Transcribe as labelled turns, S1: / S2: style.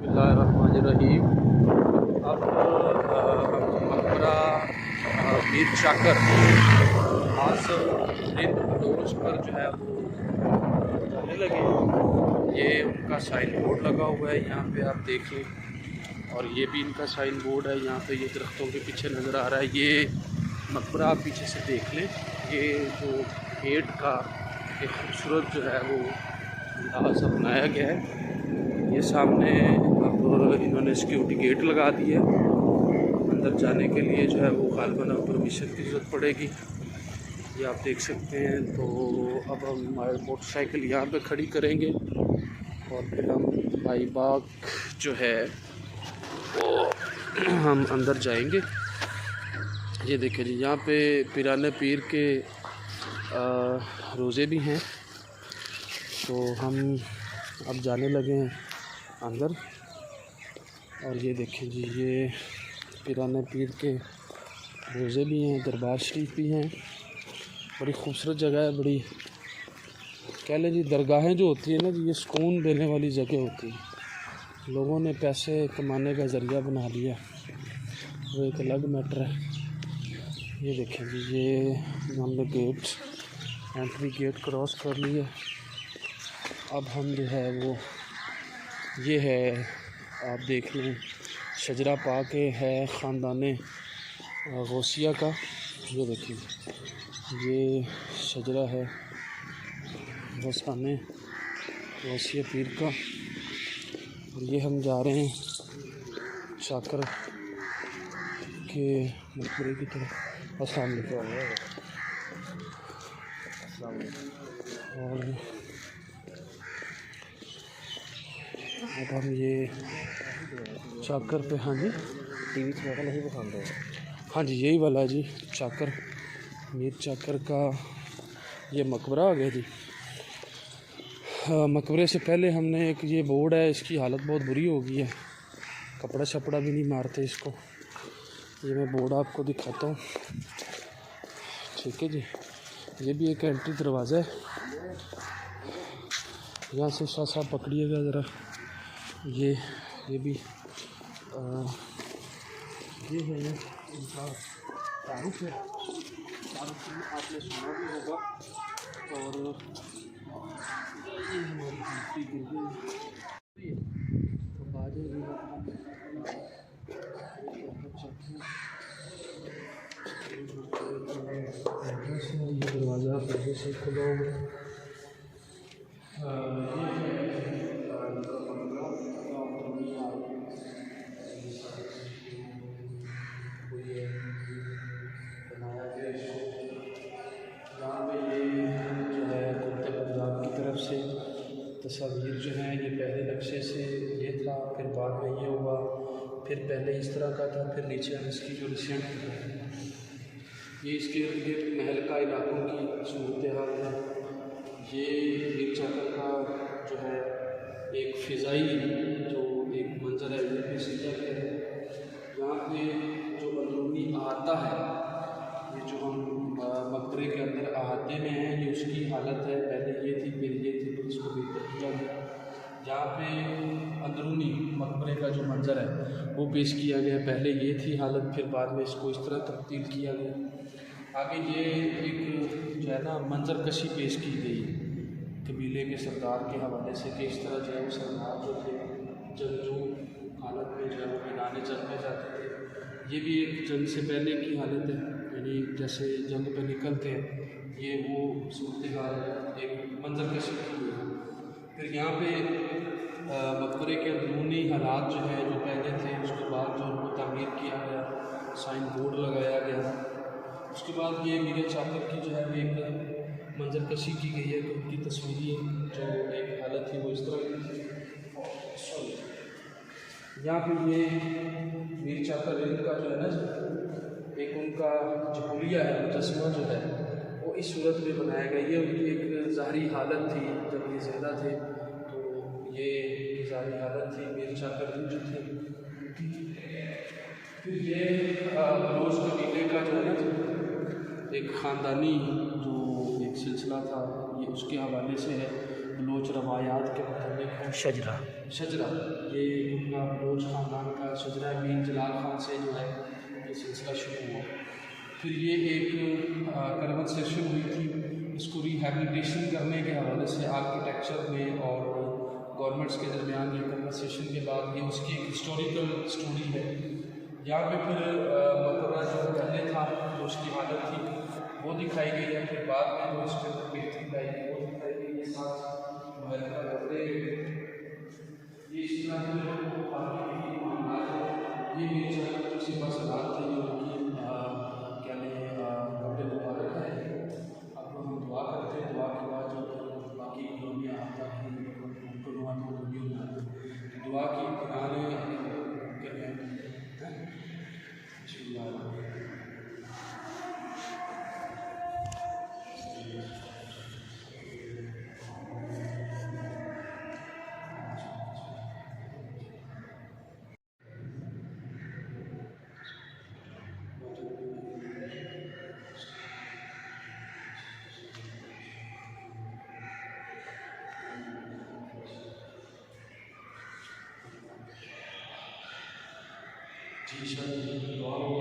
S1: बिस्मिल्लाहिर्रहमानिर्रहीम। अब हम मकबरा मीर चाकर आसफ रिंद बलोच पर जो है वो जाने लगे। ये उनका साइन बोर्ड लगा हुआ है, यहाँ पे आप देख लें। और ये भी इनका साइन बोर्ड है, यहाँ पे ये दरख्तों के पीछे नज़र आ रहा है। ये मकबरा आप पीछे से देख लें। ये जो गेट का एक खूबसूरत जो है वो अंदाज़ अपनाया गया है। ये सामने अब इन्होंने सिक्योरिटी गेट लगा दी है। अंदर जाने के लिए जो है वो गालिबन परमिशन की ज़रूरत पड़ेगी, ये आप देख सकते हैं। तो अब हम हमारी मोटरसाइकिल यहाँ पे खड़ी करेंगे और फिर हम भाई बाग जो है वो हम अंदर जाएंगे। ये देखिए जी, यहाँ पे पिराने पीर के रोज़े भी हैं। तो हम अब जाने लगे हैं अंदर। और ये देखें जी, ये पिराने पीर के रोज़े भी हैं, दरबार शरीफ भी हैं। बड़ी खूबसूरत जगह है, बड़ी कह लें जी। दरगाहें जो होती है ना जी, ये सुकून देने वाली जगह होती है। लोगों ने पैसे कमाने का ज़रिया बना लिया, वो एक अलग मैटर है। ये देखें जी, ये हमने गेट एंट्री गेट क्रॉस कर लिए। अब हम जो है वो ये है, आप देख लें, शजरा पाक है ख़ानदाने गौसिया का। ये देखिए, ये शजरा है गौसाने गौसिया पीर का। और ये हम जा रहे हैं चाकर के मकबरे की तरफ। अस्सलाम वालेकुम। और अब हम ये चाकर पे, हाँ जी,
S2: टीवी में नहीं पसंद है।
S1: हाँ जी, यही वाला है जी, चाकर मीर चाकर का ये मकबरा आ गया जी। मकबरे से पहले हमने एक ये बोर्ड है, इसकी हालत बहुत बुरी हो गई है, कपड़ा शपड़ा भी नहीं मारते इसको। ये मैं बोर्ड आपको दिखाता हूँ, ठीक है जी। ये भी एक एंट्री दरवाज़ा है, यहाँ से शाह साहब पकड़िएगा ज़रा। ये भी ये है, ये इनका तारुफ है। तारुफ आपने सुना भी होगा। और ये हमारी हिस्ट्री गिर गई, तो आ जाएगी। ये दरवाज़ा पहले से खुला हुआ से तस्वीर जो है, ये पहले नक्शे से ये था, फिर बाद में ये हुआ, फिर पहले इस तरह का था, फिर नीचे हम इसकी जो रिसेंट ये इसके इर्द महल का इलाकों की सूरत हाल है। ये मीर चाकर का जो है एक फ़िज़ाई जो एक मंजर है, ये भी सीधा है। यहाँ पे जो अंदरूनी अहाता है, ये जो हम मकबरे के अंदर अहाते में हैं, ये उसकी हालत है। पहले ये थी, फिर ये थी, फिर इसको बेहतर किया गया। जहाँ पे अंदरूनी मकबरे का जो मंजर है वो पेश किया गया। पहले ये थी हालत, फिर बाद में इसको इस तरह तब्दील किया गया। आगे ये एक जो है ना मंजर कशी पेश की गई कबीले के सरदार के हवाले से, कि इस तरह जो है वो सरदार जो थे जंगजू हालत में जो है वो मैदान जंग में जाते थे। ये भी एक जंग से पहले की हालत है, यानी जैसे जंग पे निकलते हैं, ये वो सूरत हाल एक मंजर कशी की हुई है। फिर यहाँ पे मकबरे के अंदरूनी हालात जो है जो पहले थे, उसके बाद जो उनको तामीर किया गया, साइन बोर्ड लगाया गया। उसके बाद ये मीर चाकर की जो है एक मंजर कशी की गई है, तो उनकी तस्वीरें जो एक हालत थी वो इस तरह की थी। यहाँ पे ये मीर चाकर का जो है ना, एक उनका जो हुलिया है, मुजस्समा जो है वो इस सूरत में बनाया गया। ये उनकी एक ज़ाहरी हालत थी जब ये ज़िंदा थे, तो ये ज़ाहरी हालत थी मीर चाकर जो थे। फिर ये बलोच कबीले का जो है ना एक ख़ानदानी जो एक सिलसिला था, ये उसके हवाले से है। बलोच रवायात के मुताबिक है शजरा, ये बलोच ख़ानदान का सदर अमीन जलाल खान से जो है ये सिलसिला शुरू हुआ। फिर ये एक कन्वर्सेशन हुई थी, इसको रिहैबिलिटेशन करने के हवाले से आर्किटेक्चर में और गवर्नमेंट्स के दरमियान ये कन्वर्सेशन के बाद ये उसकी एक हिस्टोरिकल स्टोरी है। यहाँ पे फिर मकबरा जो पहले था जो उसकी हालत थी वो दिखाई गई है, फिर बाद में जो इसके अंदर बेहतरी लाई है वो दिखाई गई है। साथ मुहल्ला कपड़े ये इस तरह के लोगों को बाकी नहीं मामला है, ये मेरे चाहे किसी पास हालात थे जो उनकी क्या नहीं कपड़े मुबारक है। अब हम दुआ करते हैं, दुआ के बाद जो बाकी कॉलोनियाँ आता है दुआ की पुराने करें। जी सर।